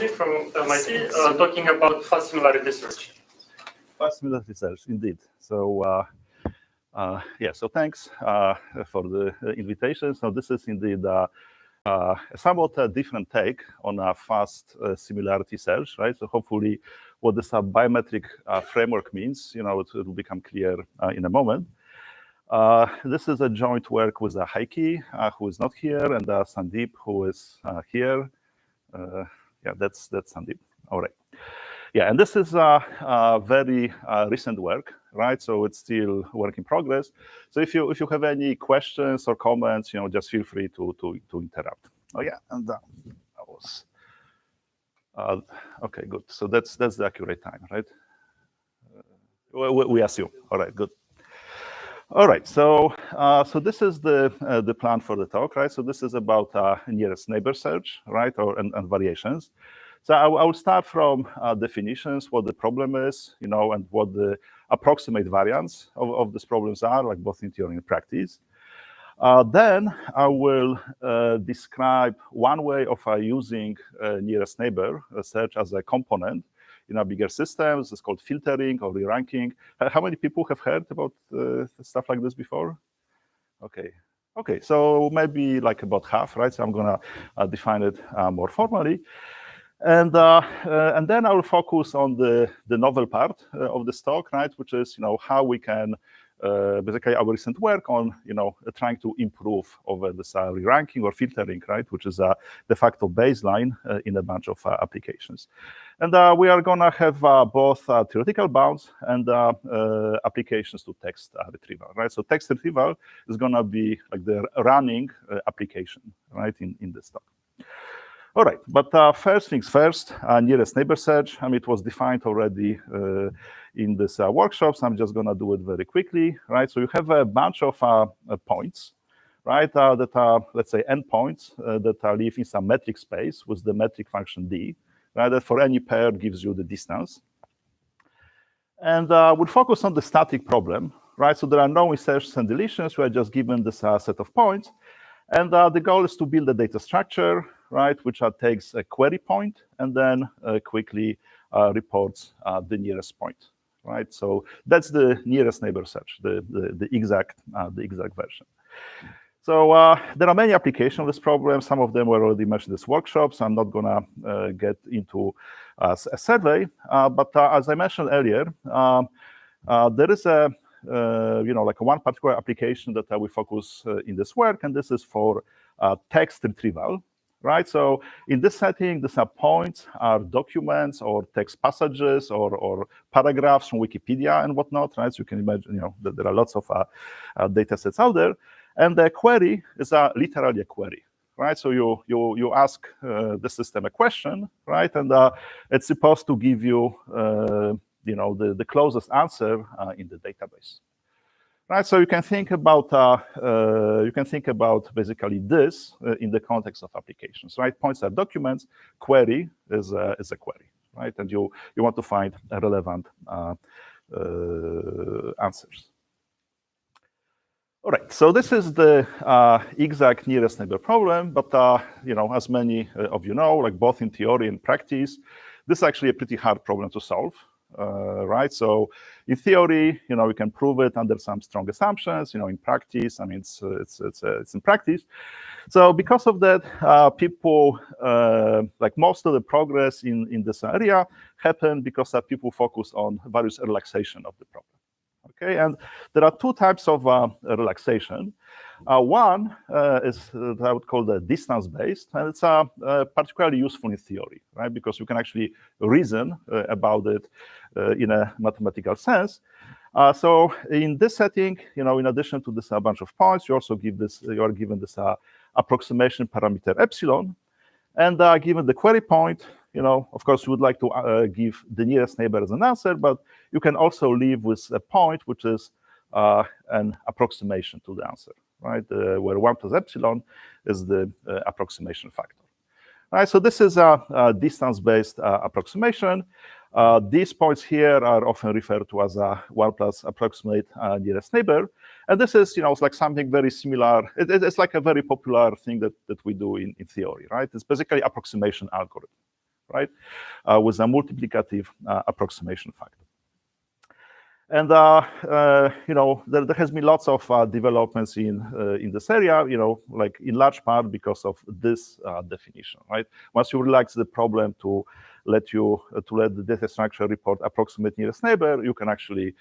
from MIT talking about fast similarity search. Fast similarity search, indeed. So yeah, so thanks for the invitation. So this is indeed a somewhat different take on a fast similarity search, right? So hopefully what this biometric framework means, it will become clear in a moment. This is a joint work with Heikki, who is not here, and Sandeep, who is here. Yeah, that's Sandeep. All right. Yeah, and this is a very recent work, right? So it's still work in progress. So if you have any questions or comments, just feel free to interrupt. Oh yeah, and that was okay. Good. So that's the accurate time, right? We assume. All right. Good. All right. So this is the plan for the talk, right? So this is about nearest neighbor search, right? And variations. So I will start from definitions, what the problem is, and what the approximate variants of these problems are, like both in theory and practice. Then I will describe one way of using nearest neighbor search as a component in a bigger system. It's called filtering or reranking. How many people have heard about stuff like this before? Okay, so maybe like about half, right? So I'm gonna define it more formally. And then I will focus on the novel part of this talk, right? Which is, how we can basically our recent work on, trying to improve over this re-ranking or filtering, right? Which is a de facto baseline in a bunch of applications. And we are gonna have both theoretical bounds and applications to text retrieval, right? So text retrieval is gonna be like the running application, right? In this talk. All right, but first things first, nearest neighbor search. It was defined already in this workshops. I'm just gonna do it very quickly, right? So you have a bunch of points, right? That are, let's say, endpoints that live in some metric space with the metric function d, right? That for any pair gives you the distance. And we'll focus on the static problem, right? So there are no insertions and deletions. We are just given this set of points. And the goal is to build a data structure, right, which takes a query point and then quickly reports the nearest point, right? So that's the nearest neighbor search, the exact version. So there are many applications of this problem. Some of them were already mentioned in this workshop, so I'm not gonna get into a survey. But as I mentioned earlier, there is a like one particular application that we focus in this work, and this is for text retrieval, right? So in this setting, these are points, are documents or text passages or paragraphs from Wikipedia and whatnot, right? So you can imagine, that there are lots of data sets out there, and the query is literally a query, right? So you ask the system a question, right? And it's supposed to give you the closest answer in the database, right? So you can think about basically this in the context of applications, right? Points are documents, query is a query, right? And you want to find relevant answers. All right, so this is the exact nearest neighbor problem, but as many of you know, like both in theory and practice, this is actually a pretty hard problem to solve. Right, so in theory, we can prove it under some strong assumptions. In practice, it's in practice. So because of that, people like most of the progress in this area happened because people focus on various relaxation of the problem. Okay, and there are two types of relaxation. One is that I would call the distance-based, and it's particularly useful in theory, right? Because you can actually reason about it in a mathematical sense. So in this setting, in addition to this bunch of points, you are given this approximation parameter epsilon, and given the query point, of course, you would like to give the nearest neighbor as an answer, but you can also leave with a point which is an approximation to the answer, right? Where 1 plus epsilon is the approximation factor. All right, so this is a distance-based approximation. These points here are often referred to as a 1 plus approximate nearest neighbor. And this is, it's like something very similar. It's like a very popular thing that we do in theory, right? It's basically approximation algorithm. right, with a multiplicative approximation factor. And there has been lots of developments in this area, like in large part because of this definition, right? Once you relax the problem to let the data structure report approximate nearest neighbor, you can actually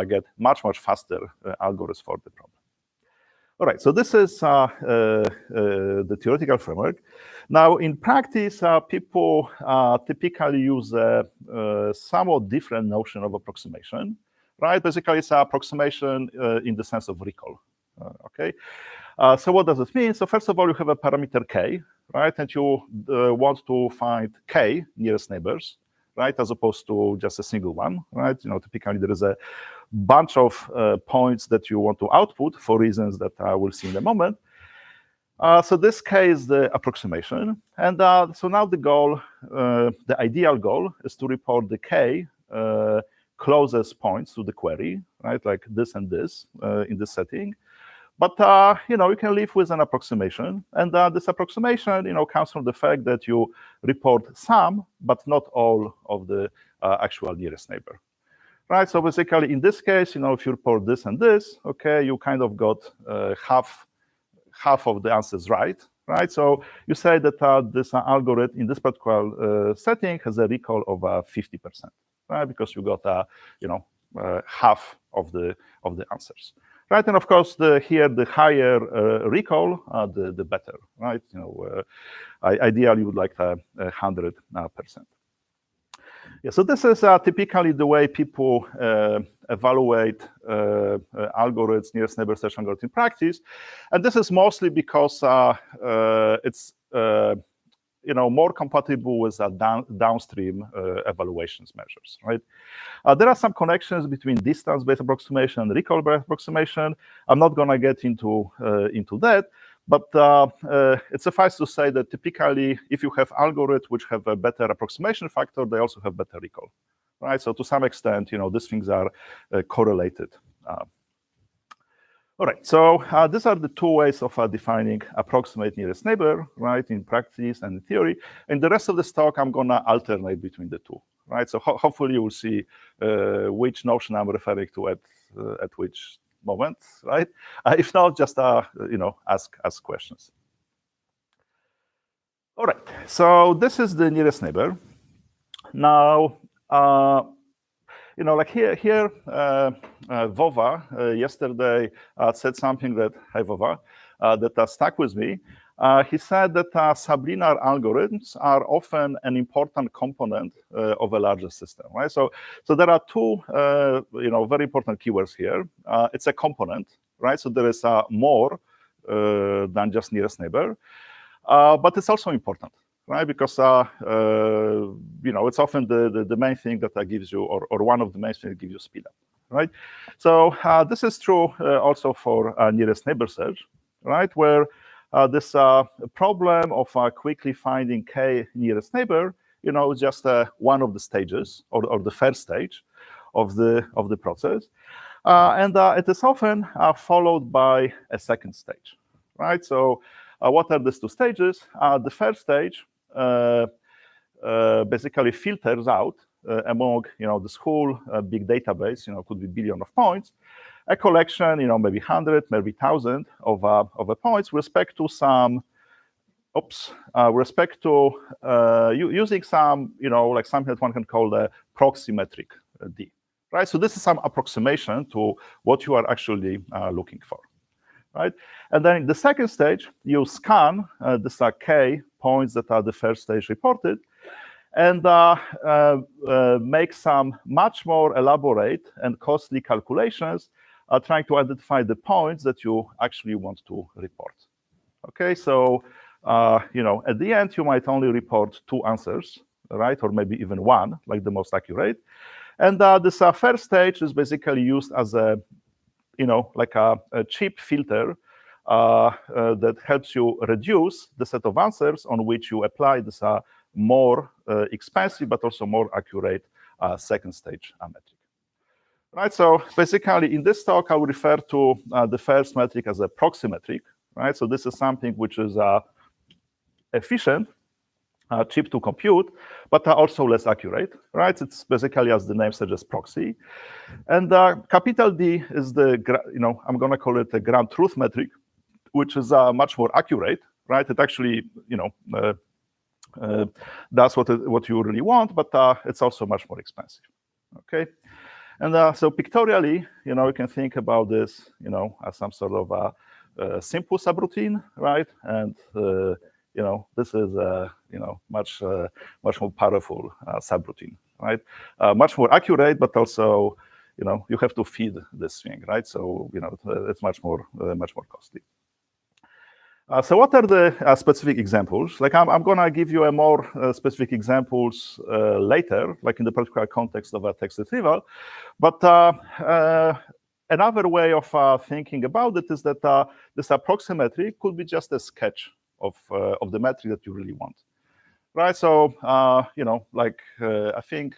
get much faster algorithms for the problem. All right, so this is the theoretical framework. Now, in practice, people typically use a somewhat different notion of approximation. Right, basically it's an approximation in the sense of recall. Okay, so what does it mean? So first of all, you have a parameter k, right, and you want to find k nearest neighbors, right, as opposed to just a single one, right? Typically there is a bunch of points that you want to output for reasons that I will see in a moment. So this k is the approximation, and so now the goal, the ideal goal, is to report the k closest points to the query, right, like this and this in this setting. But you can live with an approximation, and this approximation, comes from the fact that you report some, but not all of the actual nearest neighbor, right? So basically, in this case, if you report this and this, okay, you kind of got half of the answers right? So you say that this algorithm in this particular setting has a recall of 50%. Right, because you got half of the answers, right? And of course, here the higher recall, the better, right? Ideally, you would like 100%. Yeah, so this is typically the way people evaluate algorithms, nearest neighbor search algorithm in practice, and this is mostly because it's more compatible with downstream evaluations measures, right? There are some connections between distance-based approximation and recall-based approximation. I'm not going to get into that, but it suffices to say that typically, if you have algorithms which have a better approximation factor, they also have better recall, right? So to some extent, these things are correlated. All right, so these are the two ways of defining approximate nearest neighbor, right, in practice and in theory. And the rest of this talk, I'm going to alternate between the two, right? So hopefully you will see which notion I'm referring to at which moment, right? If not, just ask questions. All right, so this is the nearest neighbor. Now, like here, Vova yesterday said something that, hi Vova, that stuck with me. He said that sublinear algorithms are often an important component of a larger system, right? So there are two, very important keywords here. It's a component, right? So there is more than just nearest neighbor, but it's also important. Right, because it's often the main thing that gives you, or one of the main things that gives you speed up, right? So this is true also for nearest neighbor search, right? Where this problem of quickly finding k nearest neighbor, is just one of the stages, or the first stage of the process, and it is often followed by a second stage, right? So what are these two stages? The first stage basically filters out among this whole big database, could be billion of points, a collection, maybe 100, maybe 1,000 of points with respect to some, using some, like something that one can call the proxy metric D, right? So this is some approximation to what you are actually looking for. Right, and then in the second stage, you scan these k points that are the first stage reported, and make some much more elaborate and costly calculations, trying to identify the points that you actually want to report. Okay, so at the end, you might only report two answers, right, or maybe even one, like the most accurate. And this first stage is basically used as a like a cheap filter that helps you reduce the set of answers on which you apply this more expensive but also more accurate second stage metric. Right, so basically in this talk I will refer to the first metric as a proxy metric. Right, so this is something which is efficient cheap to compute, but are also less accurate, right? It's basically, as the name suggests, proxy. And capital D is the, I'm going to call it a ground truth metric, which is much more accurate, right? It actually, does what you really want, but it's also much more expensive, okay? And so pictorially, you can think about this, as some sort of a simple subroutine, right? And this is much more powerful subroutine, right? Much more accurate, but also you have to feed this thing, right? So it's much more costly. So what are the specific examples? Like I'm gonna give you a more specific examples later, like in the particular context of a text retrieval. But another way of thinking about it is that this approximately could be just a sketch of the metric that you really want, right? So I think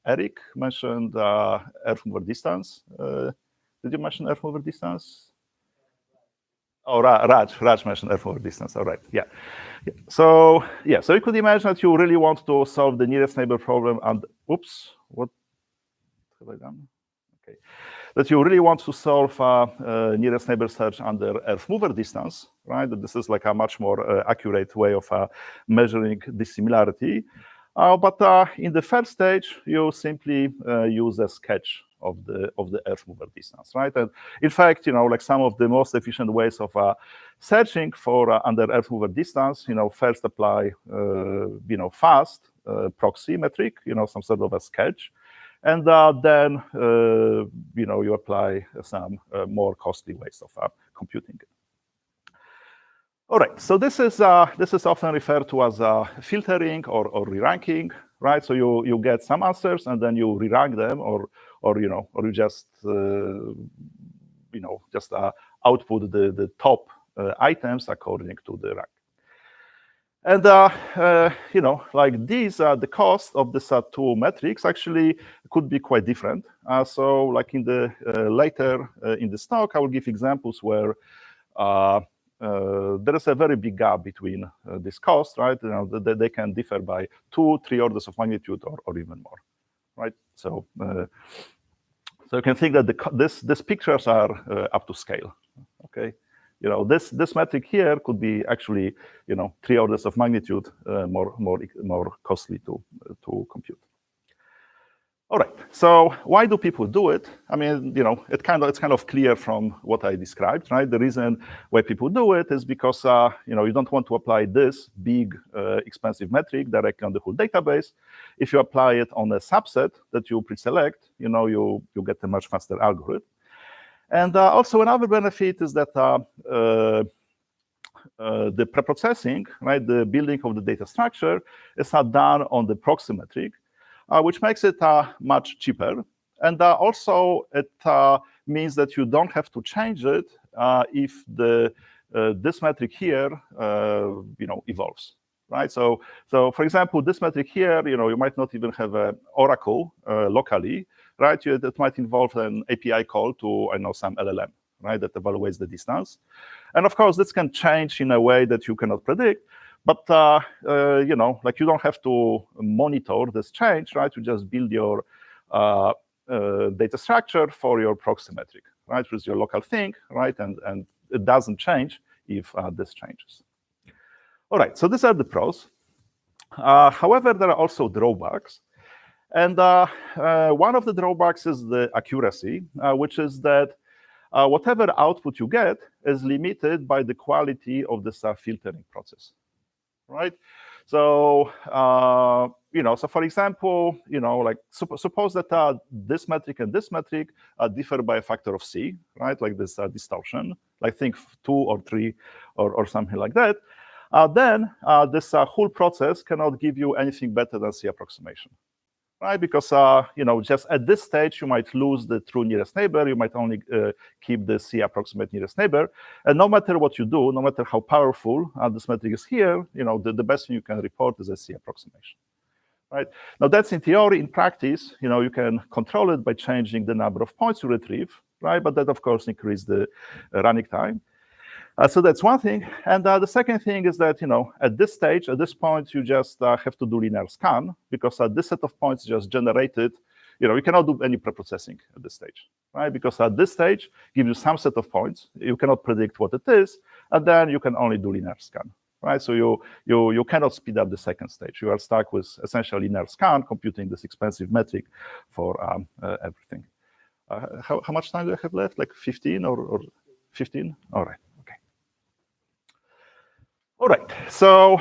Eric mentioned Earth over distance. Did you mention Earth over distance? Oh, Raj mentioned Earth over distance. All right, yeah. So you could imagine that you really want to solve the nearest neighbor problem, and oops, what have I done? Okay, that you really want to solve nearest neighbor search under Earth mover distance, right? That this is like a much more accurate way of measuring dissimilarity. But in the first stage, you simply use a sketch of the Earth mover distance, right? And in fact, like some of the most efficient ways of searching for under Earth mover distance, first apply, fast proxy metric, some sort of a sketch, and then you apply some more costly ways of computing it. All right, so this is often referred to as filtering or reranking, right? So you get some answers and then you re-rank them, or you just just output the top items according to the rank. And like these, the cost of these two metrics actually could be quite different. So like in the later in this talk, I will give examples where there is a very big gap between this cost, right? They can differ by 2-3 orders of magnitude or even more, right? So you can think that these pictures are up to scale, okay? This metric here could be actually 3 orders of magnitude more costly to compute. All right, so why do people do it? I mean, it's kind of clear from what I described, right? The reason why people do it is because you don't want to apply this big expensive metric directly on the whole database. If you apply it on a subset that you pre-select, you get a much faster algorithm. And also another benefit is that the preprocessing, right, the building of the data structure, is done on the proxy metric, which makes it much cheaper. And also it means that you don't have to change it if this metric here evolves, right? So for example, this metric here, you might not even have an oracle locally, right? That might involve an API call to some LLM, right, that evaluates the distance. And of course, this can change in a way that you cannot predict. But like you don't have to monitor this change, right? You just build your data structure for your proxy metric, right? Which is your local thing, right? And it doesn't change if this changes. All right, so these are the pros. However, there are also drawbacks. And one of the drawbacks is the accuracy, which is that whatever output you get is limited by the quality of this filtering process. Right, so so for example, like suppose that this metric and this metric differ by a factor of c, right? Like this distortion, like think 2 or 3 or something like that. Then this whole process cannot give you anything better than C approximation, right? Because just at this stage you might lose the true nearest neighbor. You might only keep the C approximate nearest neighbor, and no matter what you do, no matter how powerful this metric is here, the best thing you can report is a C approximation, right? Now that's in theory. In practice, you can control it by changing the number of points you retrieve, right? But that of course increases the running time. So that's one thing. And the second thing is that, at this stage, at this point, you just have to do linear scan, because this set of points just generated, you cannot do any preprocessing at this stage, right? Because at this stage, gives you some set of points. You cannot predict what it is, and then you can only do linear scan, right? So you cannot speed up the second stage. You are stuck with essentially linear scan, computing this expensive metric for everything. How much time do I have left? Like 15 or 15? All right. All right, so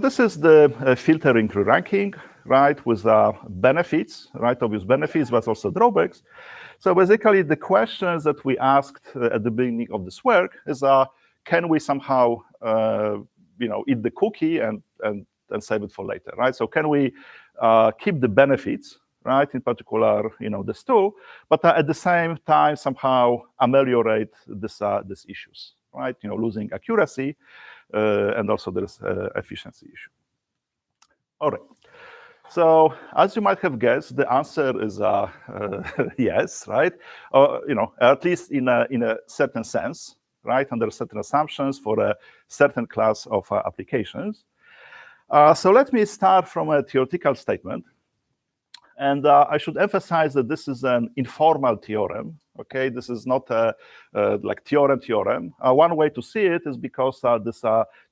this is the filtering reranking, right, with benefits, right, obvious benefits, but also drawbacks. So basically, the questions that we asked at the beginning of this work is, can we somehow, eat the cookie and save it for later, right? So can we keep the benefits, right, in particular, these two, but at the same time somehow ameliorate these issues, right? Losing accuracy. And also there's efficiency issue. All right. So as you might have guessed, the answer is yes, right? At least in a certain sense, right? Under certain assumptions for a certain class of applications. So let me start from a theoretical statement. And I should emphasize that this is an informal theorem. Okay, this is not a like theorem. One way to see it is because this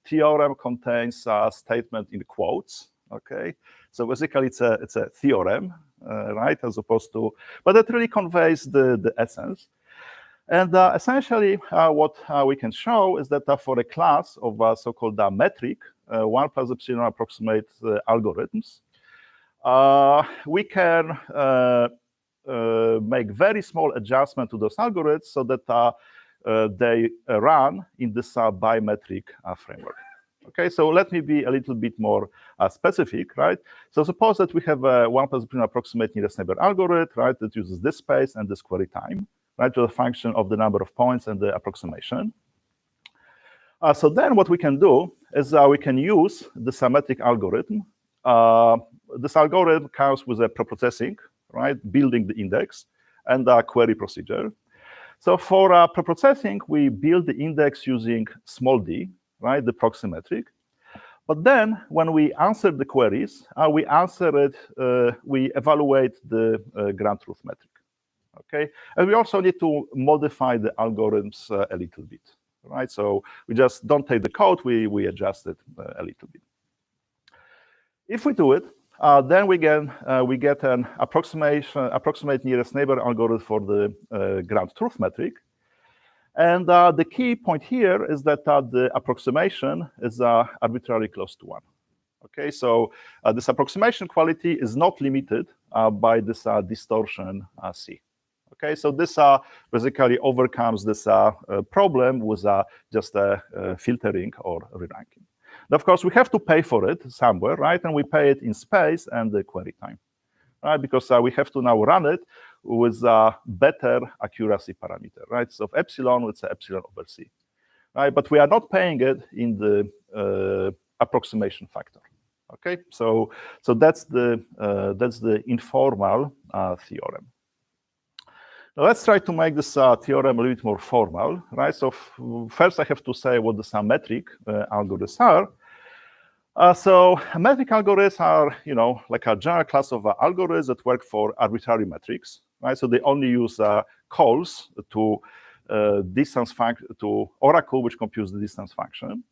theorem contains a statement in quotes. Okay, so basically it's a theorem, right? As opposed to, but it really conveys the essence. And essentially, what we can show is that for a class of so-called metric 1 plus epsilon approximate algorithms, we can make very small adjustment to those algorithms so that they run in this biometric framework. Okay, so let me be a little bit more specific, right? So suppose that we have a 1 plus epsilon approximate nearest neighbor algorithm, right, that uses this space and this query time, right, to the function of the number of points and the approximation. So then what we can do is we can use the symmetric algorithm. This algorithm comes with a preprocessing, right, building the index, and a query procedure. So for preprocessing, we build the index using small d, right, the proxy metric. But then when we answer the queries, we evaluate the ground truth metric. Okay, and we also need to modify the algorithms a little bit, right? So we just don't take the code, we adjust it a little bit. If we do it, then we get an approximate nearest neighbor algorithm for the ground truth metric. And the key point here is that the approximation is arbitrarily close to 1. Okay, so this approximation quality is not limited by this distortion C. Okay, so this basically overcomes this problem with just filtering or reranking. Now, of course, we have to pay for it somewhere, right? And we pay it in space and the query time, right? Because we have to now run it with a better accuracy parameter, right? So epsilon, let's say epsilon over C, right? But we are not paying it in the approximation factor. Okay, so that's the informal theorem. Now let's try to make this theorem a little bit more formal, right? So first I have to say what the symmetric algorithms are. So metric algorithms are, like a general class of algorithms that work for arbitrary metrics, right? So they only use calls to distance function, to Oracle, which computes the distance function.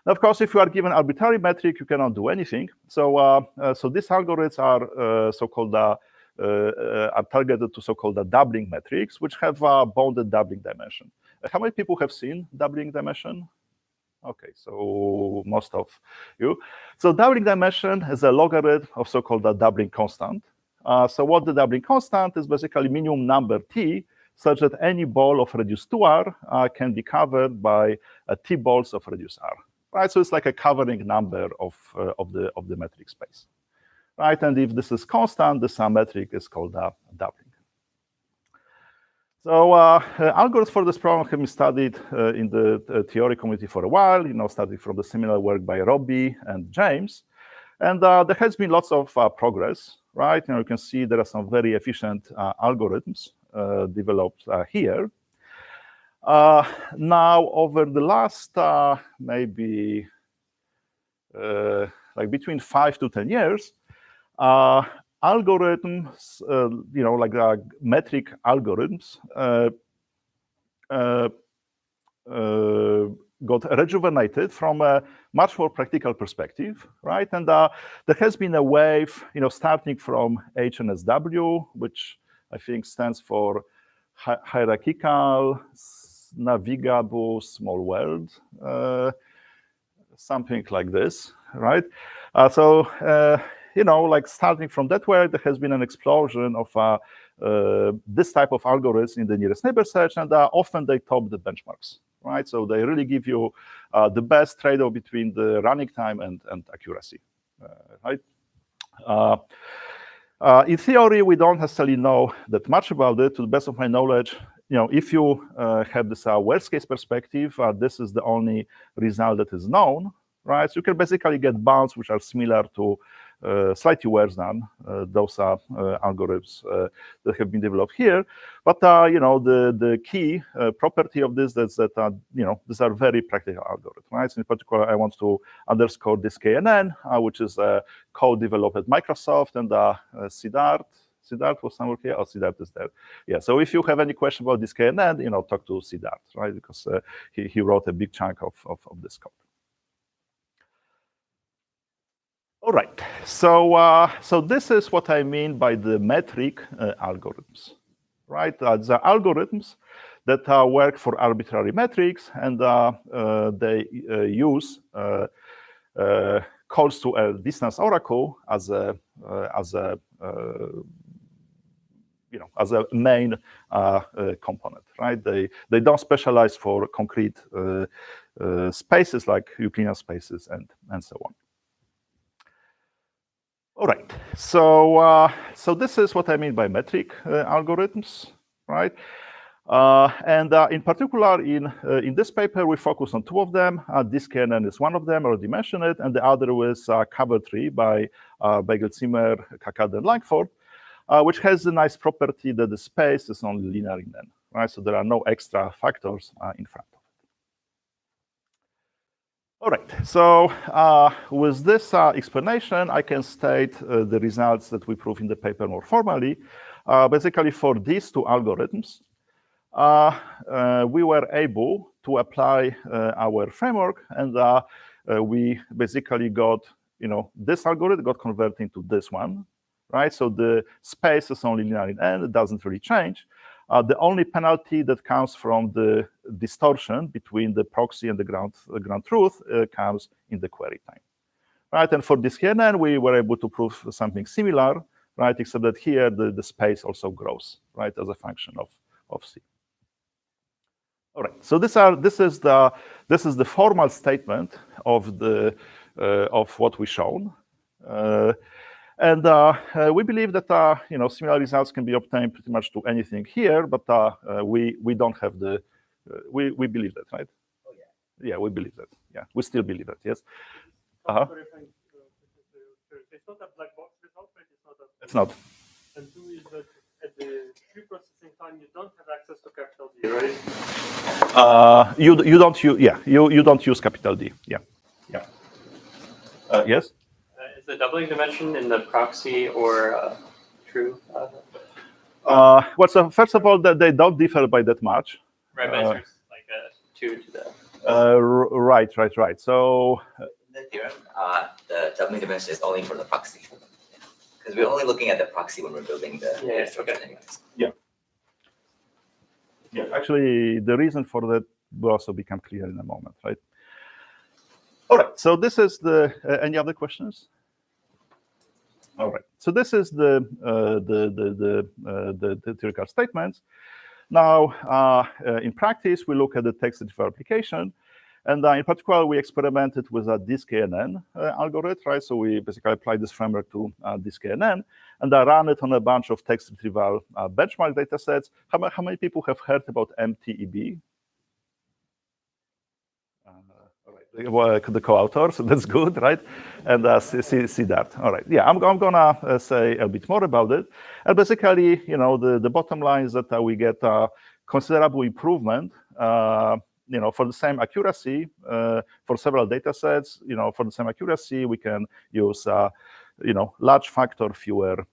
Now, of course, if you are given arbitrary metric, you cannot do anything. So, so these algorithms are so-called are targeted to so-called doubling metrics, which have a bounded doubling dimension. How many people have seen doubling dimension? Okay, so most of you. So doubling dimension is a logarithm of so-called doubling constant. So what the doubling constant is basically minimum number t, such that any ball of radius 2r can be covered by t balls of radius r. Right, so it's like a covering number of the metric space. Right, and if this is constant, the symmetric is called doubling. So algorithms for this problem have been studied in the theory community for a while, studied from the similar work by Robbie and James. And there has been lots of progress, right? You can see there are some very efficient algorithms developed here. Now, over the last maybe like between 5 to 10 years, algorithms, like metric algorithms, got rejuvenated from a much more practical perspective, right? And there has been a wave, starting from HNS-W, which I think stands for hierarchical, navigable, small world, something like this, right? Like starting from that way, there has been an explosion of this type of algorithms in the nearest neighbor search, and often they top the benchmarks, right? So they really give you the best trade-off between the running time and accuracy, right? In theory, we don't necessarily know that much about it. To the best of my knowledge, if you have this worst case perspective, this is the only result that is known, right? So you can basically get bounds which are similar to slightly worse than those algorithms that have been developed here. But the key property of this is that these are very practical algorithms, right? So in particular, I want to underscore DiskANN, which is a code developed at Microsoft, and Siddharth was somewhere here. Oh, Siddharth is there. Yeah. So if you have any question about DiskANN, talk to Siddharth, right? Because he wrote a big chunk of this code. All right, so this is what I mean by the metric algorithms, right? The algorithms that work for arbitrary metrics, and they use calls to a distance oracle as a main component, right? They don't specialize for concrete spaces like Euclidean spaces and so on. All right, so this is what I mean by metric algorithms, right? And in particular, in this paper, we focus on two of them. DiskANN is one of them, I already mentioned it, and the other was Cover Tree by Beigel-Zimmer, Kakad, and Langford, which has a nice property that the space is only linear in N, right? So there are no extra factors in front of it. All right, so with this explanation, I can state the results that we prove in the paper more formally. Basically, for these two algorithms, we were able to apply our framework, and we basically got, this algorithm got converted into this one, right? So the space is only linear in N, it doesn't really change. The only penalty that comes from the distortion between the proxy and the ground truth comes in the query time, right? And for DiskANN, we were able to prove something similar, right? Except that here the space also grows, right, as a function of C. All right. So this is the formal statement of what we shown. And we believe that similar results can be obtained pretty much to anything here, but we don't have the we believe that, right? Oh yeah. Yeah, we believe that. Yeah, we still believe that. Yes. It's not a black box result, right? It's not. And two is that at the pre-processing time you don't have access to capital D, right? You don't use you don't use capital D. Yeah. Yeah. Yes. Is the doubling dimension in the proxy or true? Well, so first of all, they don't differ by that much. Right, but it's like a 2 to the. Right. So. In the theorem, the doubling dimension is only for the proxy. Because we're only looking at the proxy when we're building the structure anyways. Yeah. Yeah. Actually, the reason for that will also become clear in a moment, right? All right. So this is the. Any other questions? All right. So this is the theoretical statements. Now, in practice, we look at the text retrieval application, and in particular, we experimented with a DiskANN algorithm, right? So we basically applied this framework to DiskANN, and I ran it on a bunch of text retrieval benchmark data sets. How many people have heard about MTEB? The co-author, so that's good, right? And see that. All right, yeah, I'm gonna say a bit more about it. And basically, the bottom line is that we get considerable improvement for the same accuracy, for several data sets, for the same accuracy, we can use, large factor fewer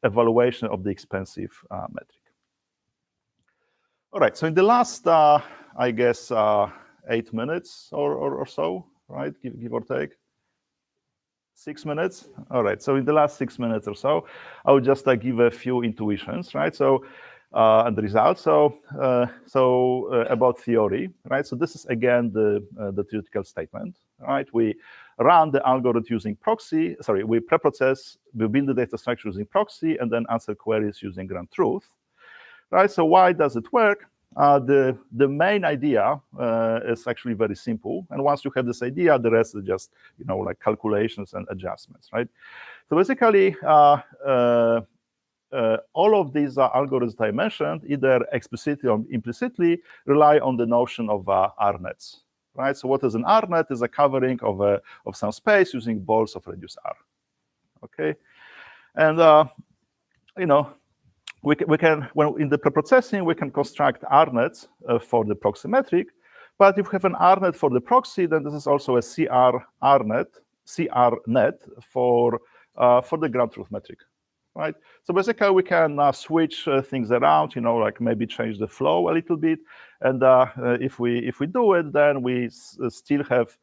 evaluation of the expensive metric. All right, so in the last, I guess, 8 minutes or so, right, give or take, 6 minutes. All right, so in the last 6 minutes or so, I will just give a few intuitions, right? So, and the results. So, about theory, right? So this is again the theoretical statement, right? We run the algorithm using proxy. Sorry, we preprocess, we build the data structure using proxy, and then answer queries using ground truth, right? So why does it work? The main idea is actually very simple, and once you have this idea, the rest is just like calculations and adjustments, right? So basically, all of these algorithms I mentioned, either explicitly or implicitly, rely on the notion of RNets, right? So what is an RNet? Is a covering of some space using balls of radius R. Okay, and we can, when in the preprocessing, we can construct RNets for the proxy metric. But if we have an RNet for the proxy, then this is also a CRNet for the ground truth metric, right? So basically, we can switch things around, like maybe change the flow a little bit. And if we do it, then we still have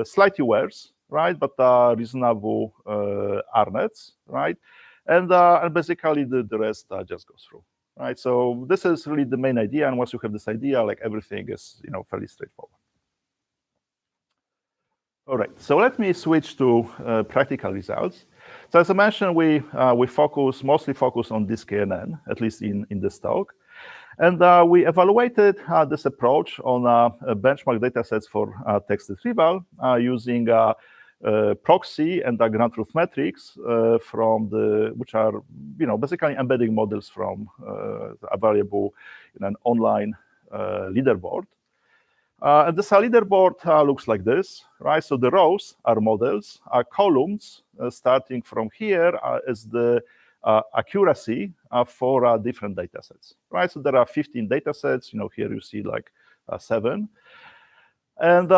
slightly worse, right? But reasonable RNets, right? And basically, the rest just goes through, right? So this is really the main idea. And once you have this idea, like everything is, fairly straightforward. All right, so let me switch to practical results. So as I mentioned, we mostly focus on DiskANN, at least in this talk. And we evaluated this approach on benchmark data sets for text retrieval using proxy and ground truth metrics which are basically embedding models from available in an online leaderboard. And this leaderboard looks like this, right? So the rows are models, columns starting from here is the accuracy for different data sets, right? So there are 15 data sets. Here you see like 7. And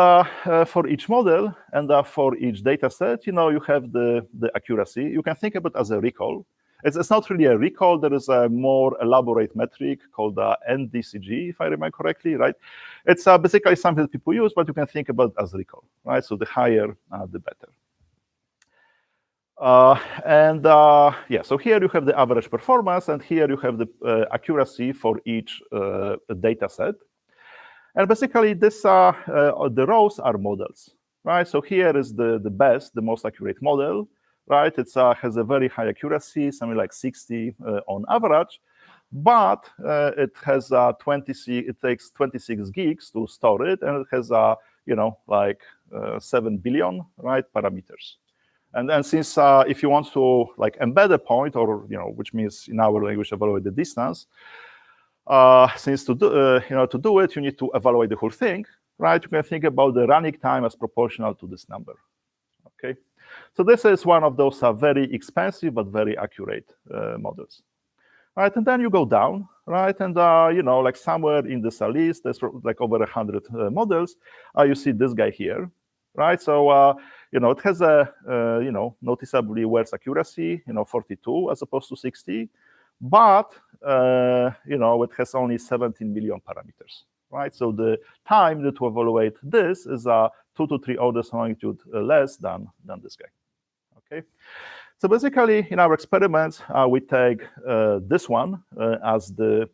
for each model and for each data set, you have the accuracy. You can think of it as a recall. It's not really a recall. There is a more elaborate metric called NDCG, if I remember correctly, right? It's basically something that people use, but you can think about it as recall, right? So the higher, the better. Yeah, so here you have the average performance, and here you have the accuracy for each data set. And basically, the rows are models, right? So here is the best, the most accurate model, right? It has a very high accuracy, something like 60 on average, but it has 26. It takes 26 gigs to store it, and it has like 7 billion, right, parameters. And then since if you want to like embed a point, or which means in our language evaluate the distance. Since to do it, you need to evaluate the whole thing, right? You can think about the running time as proportional to this number. Okay, so this is one of those very expensive but very accurate models, right? And then you go down, right? And like somewhere in this list, there's like over 100 models. You see this guy here, right? So it has a noticeably worse accuracy, 42 as opposed to 60. But it has only 17 million parameters, right? So the time to evaluate this is 2 to 3 orders of magnitude less than this guy. Okay, so basically in our experiments we take this one as the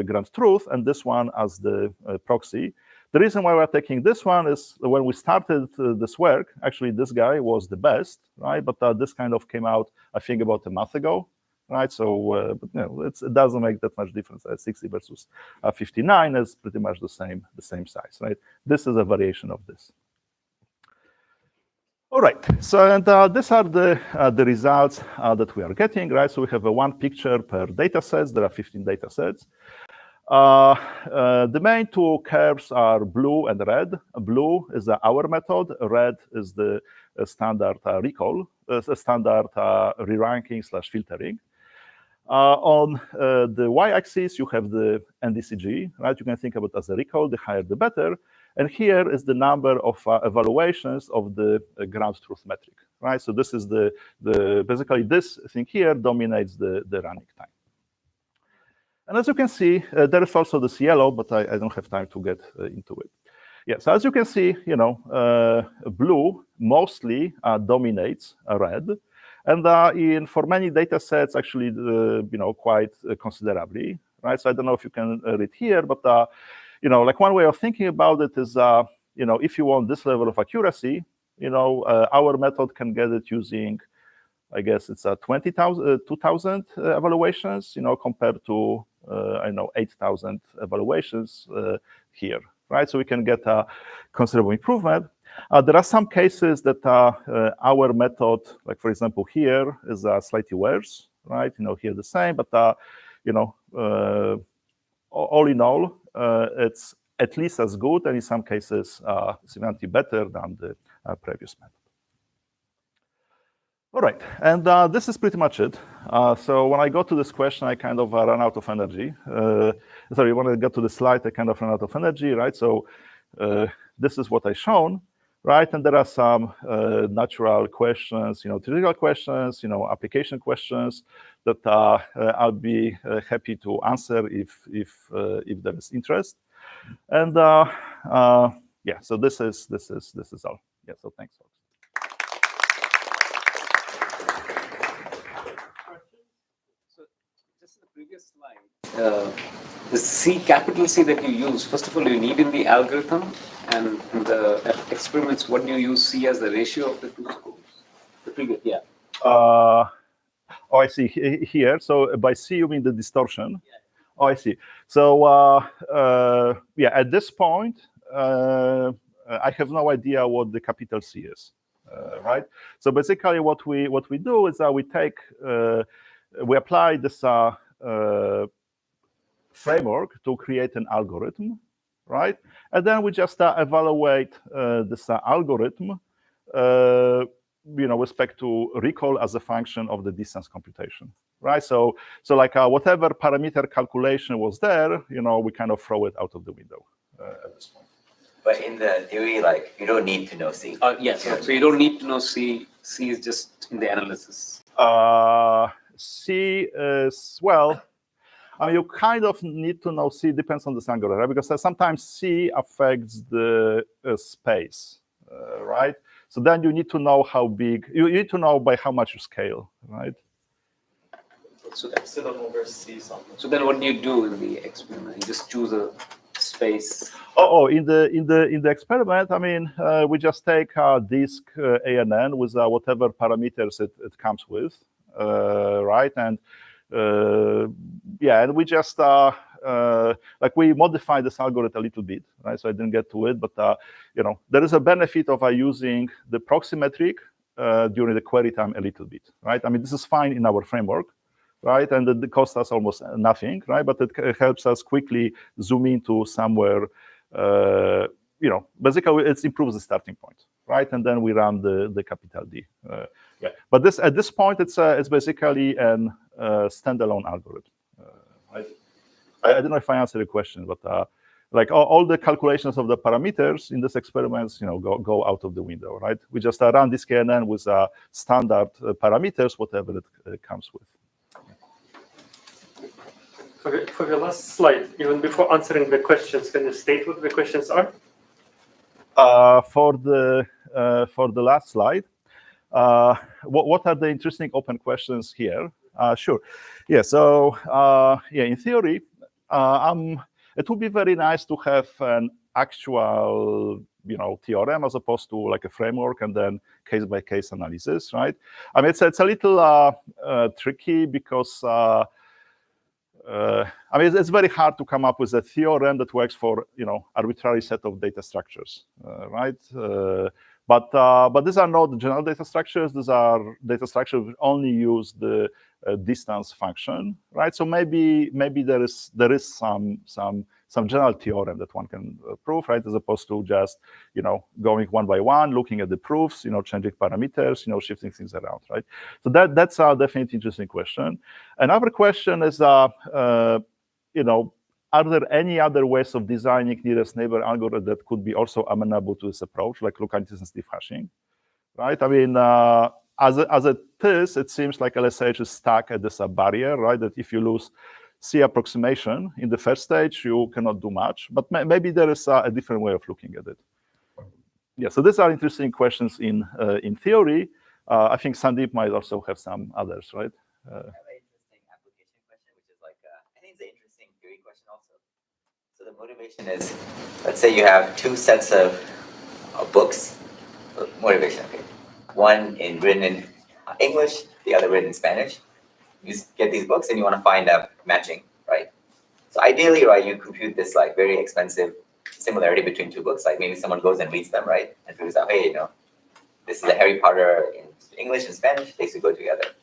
ground truth and this one as the proxy. The reason why we're taking this one is when we started this work, actually this guy was the best, right? But this kind of came out, I think, about a month ago. Right, so it doesn't make that much difference. 60 versus 59 is pretty much the same size, right? This is a variation of this. All right, so and these are the results that we are getting, right? So we have one picture per data sets. There are 15 data sets. The main two curves are blue and red. Blue is our method. Red is the standard recall, standard reranking / filtering. On the y-axis, you have the NDCG, right? You can think about it as a recall, the higher the better. And here is the number of evaluations of the ground truth metric, right? So this is basically this thing here dominates the running time. And as you can see, there is also this yellow, but I don't have time to get into it. Yeah, so as you can see, blue mostly dominates red. And for many data sets, actually, quite considerably, right? So I don't know if you can read here, but like one way of thinking about it is, if you want this level of accuracy, our method can get it using, I guess it's 2,000 evaluations, compared to 8,000 evaluations here, right? So we can get a considerable improvement. There are some cases that our method, like for example here, is slightly worse, right? Here the same, but all in all, it's at least as good, and in some cases, significantly better than the previous method. All right, and this is pretty much it. So when I got to this question, I kind of ran out of energy. Sorry, when I got to the slide, I kind of ran out of energy, right? So this is what I shown, right? And there are some natural questions, theoretical questions, application questions that I'll be happy to answer if there is interest. And yeah, so this is all. Yeah, so thanks, folks. Just the previous slide, the C, capital C that you use, first of all, you need in the algorithm, and in the experiments, what do you use C as the ratio of the two scores? The previous, yeah. Oh, I see here. So by C, you mean the distortion? Yeah. Oh, I see. So yeah, at this point, I have no idea what the capital C is, right? So basically, what we do is we take we apply this framework to create an algorithm, right? And then we just evaluate this algorithm, with respect to recall as a function of the distance computation, right? So like whatever parameter calculation was there, we kind of throw it out of the window at this point. But in the theory, like, you don't need to know C. Yes, so you don't need to know C. C is just in the analysis. C is, well, I mean, you kind of need to know C, depends on the algorithm, right? Because sometimes C affects the space, right? So then you need to know how big, you need to know by how much you scale, right? So Epsilon over C something. So then what do you do in the experiment? You just choose a space. In the experiment, I mean, we just take DiskANN with whatever parameters it comes with, right? And yeah, and we just like we modify this algorithm a little bit, right? So I didn't get to it, but there is a benefit of using the proxy metric during the query time a little bit, right? I mean, this is fine in our framework, right? And it costs us almost nothing, right? But it helps us quickly zoom into somewhere, basically it improves the starting point, right? And then we run the capital D. Yeah. But at this point, it's basically an standalone algorithm, right? I don't know if I answered the question, but like all the calculations of the parameters in this experiments, go out of the window, right? We just run DiskANN with standard parameters, whatever it comes with. For your last slide, even before answering the questions, can you state what the questions are? For the last slide, what are the interesting open questions here? Sure. Yeah. So yeah, in theory, it would be very nice to have an actual, theorem as opposed to like a framework and then case-by-case analysis, right? I mean, it's a little tricky because I mean, it's very hard to come up with a theorem that works for arbitrary set of data structures, right? But these are not general data structures. These are data structures that only use the distance function, right? So maybe there is some some general theorem that one can prove, right? As opposed to just, going one by one, looking at the proofs, changing parameters, shifting things around, right? So that's a definitely interesting question. Another question is, are there any other ways of designing nearest neighbor algorithm that could be also amenable to this approach, like locality sensitive hashing, right? I mean, as it is, it seems like LSH is stuck at this barrier, right? That if you lose C approximation in the first stage, you cannot do much. But maybe there is a different way of looking at it. Yeah, so these are interesting questions in theory. I think Sandeep might also have some others, right? I have an interesting application question, which is like, I think it's an interesting theory question also. So the motivation is, let's say you have two sets of books. Motivation, okay. One written in English, the other written in Spanish. You get these books and you want to find a matching, right? So ideally, right, you compute this like very expensive similarity between two books. Like maybe someone goes and reads them, right? And figures out, hey, this is a Harry Potter in English and Spanish, they should go together.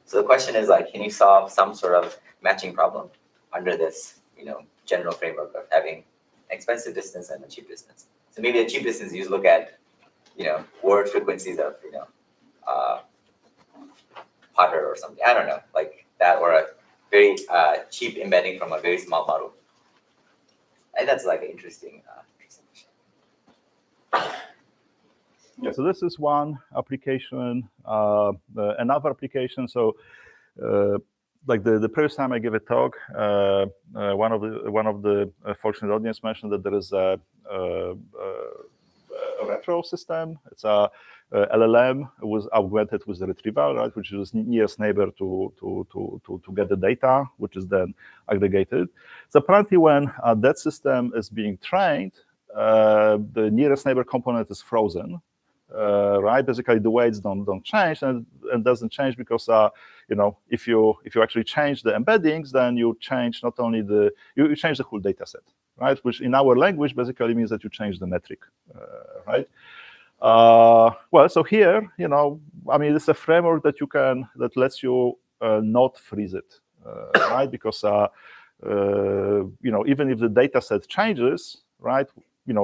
So the question is like, can you solve some sort of matching problem under this, general framework of having expensive distance and a cheap distance? So maybe a cheap distance, you just look at, word frequencies of, Potter or something. I don't know, like that, or a very cheap embedding from a very small model. And that's like an interesting question. Yeah, so this is one application. Another application. So, like the previous time I gave a talk, one of the folks in the audience mentioned that there is a retro system. It's a LLM was augmented with the retrieval, right, which is nearest neighbor to get the data, which is then aggregated. So apparently, when that system is being trained, the nearest neighbor component is frozen. Right, basically the weights don't change, and doesn't change because if you actually change the embeddings, then you change not only you change the whole data set, right? Which in our language basically means that you change the metric, right? Well, so here, I mean, it's a framework that lets you not freeze it, right? Because even if the data set changes, right?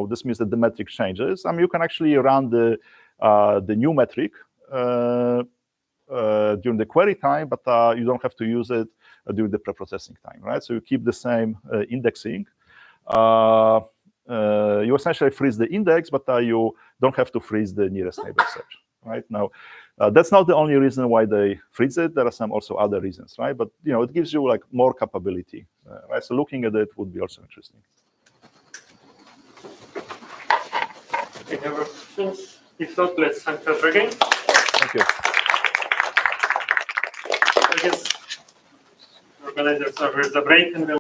This means that the metric changes. I mean, you can actually run the new metric during the query time, but you don't have to use it during the preprocessing time, right? So you keep the same indexing. You essentially freeze the index, but you don't have to freeze the nearest neighbor search, right? Now, that's not the only reason why they freeze it. There are some also other reasons, right? But it gives you like more capability, right? So looking at it would be also interesting. Any other questions? If not, let's thank Piotr again. Thank you. I guess organizers are, there's a break and then